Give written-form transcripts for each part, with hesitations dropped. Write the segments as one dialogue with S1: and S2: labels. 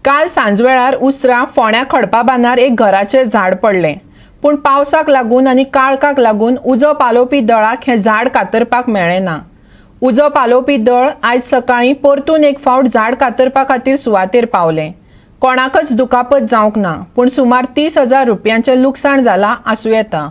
S1: काल सांजवेळार उसरा फोण्या खडपा बांदार एक घराचेर झाड पडलें, पूण पावसाक लागून आनी काळखाक लागून उजो पालोवपी दळाक हें झाड कातरपाक मेळ्ळें ना. उजो पालोवपी दळ आयज सकाळीं परतून एक फावट झाड कातरपा खातीर सुवातेर पावलें. कोणाकच दुखापत जावंक ना, पूण सुमार 30,000 रुपयांचें लुकसाण जालां आसूं येता.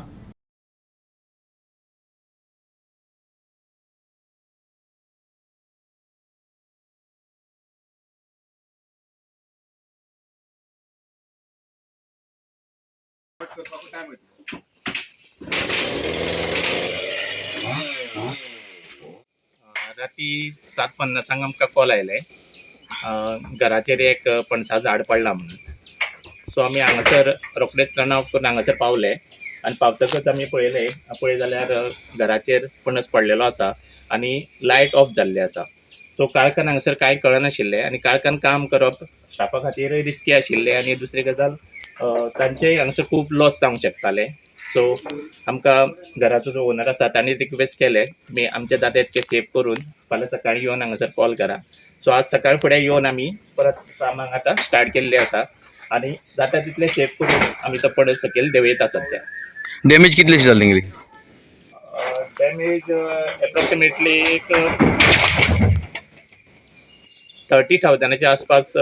S2: राती 7:50 आमकां कॉल आयले घराचेर एक पणसा झाड पडला म्हणून. सो आमी हांगासर रोखडेच रन आउट करून हांगासर पावले आनी पावतकच आमी पळय जाल्यार घराचेर पणस पडलेलो आसा आनी लायट ऑफ जाल्ली आसा. सो काळखान हांगासर कांय कळनाशिल्लें आनी काळखान काम करप स्टाफा खातीरय रिस्की आशिल्लें आनी दुसरी गजाल तांचेय हांगासर खूब लॉस जावंक शकतालें. सो आमकां घराचो जो ओनर आसा तांणी रिक्वेस्ट केलें तुमी आमच्या दात्याचें सेव करून फाल्यां सकाळीं येवन हांगासर कॉल करा. सो आज सकाळ फुडें येवन आमी परत कामाक आतां स्टार्ट केल्ली आसा आनी जाता तितलें सेव करून आमी तो पणस सकयल देंवयता सध्या.
S3: डॅमेज कितलीशी जाली तेंगेली?
S2: डॅमेज एप्रॉक्सिमेटली एक 30,000च्या आसपास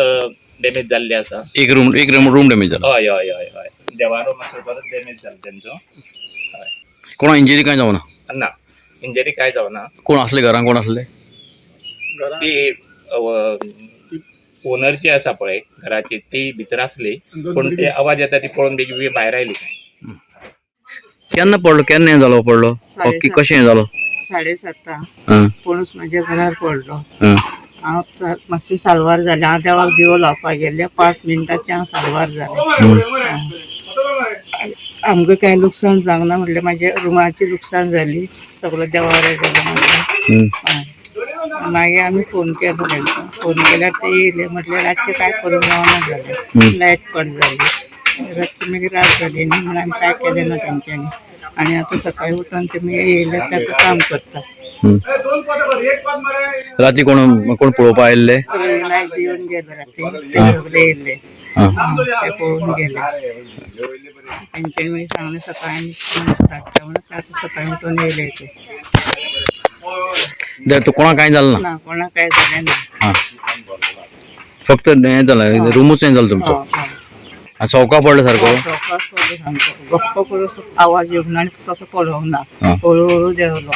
S2: डॅमेज जाल्ली आसा.
S3: एक रूम डॅमेज जाला.
S2: हय हय हय हय देवारो मातसो बरोच डॅमेज जाला तेंचो. हय
S3: कोणा इंजरी कांय जावना?
S2: ना इंजरी कांय जावना.
S3: कोण आसले घरान? कोण आसले?
S2: ती ओनर जी आसा पळय घराची ती भितर आसली, पूण ते आवाज येता ती पळोवन बेगी भायर आयली काय.
S3: केन्ना पडलो? केन्ना हें जालो पडलो? ओके, कशें हें जालो?
S4: 7:30 पणस म्हाज्या घरार पडलो. हांव मातशी साल्वार जालें. हांव देवाक दिवो लावपाक गेल्लें 5 मिनटांचे हांव साल्वार जालें. आमकां कांय लुकसाण जावंक ना म्हणलें म्हाज्या रुमाची लुकसाण जाली, सगळो देवारो गेलो म्हाजो. मागीर आमी फोन केलो तेंकां. फोन केल्यार ते येयले. म्हटल्यार रातचें कांय करूंक गावना जालें, लायट कट जाली. रातची मागीर रात जाली न्ही म्हणून आमी कांय केलें ना तेंच्यांनी. आनी आतां सकाळीं उठून तेमी येयले तें काम करता.
S3: राती कोण पळोवपा आयिल्ले?
S4: नायट येवन गेले राती. ते सगळे येयले, ते पळोवन गेले. तेंच्यांनी मागीर सांगलें सकाळीं स्टार्ट म्हणून आतां सकाळीं उठून येयले ते.
S3: तो कोणाक कांय जालें ना?
S4: ना कोणाक कांय जालें ना.
S3: फक्त हें जालें, रूमूच हें जालो तुमचो. आनी सवका पडलो सारको?
S4: गप्प करून आवाज येवंक ना आनी तसो पडोंक ना. हळू हळू देंवलो.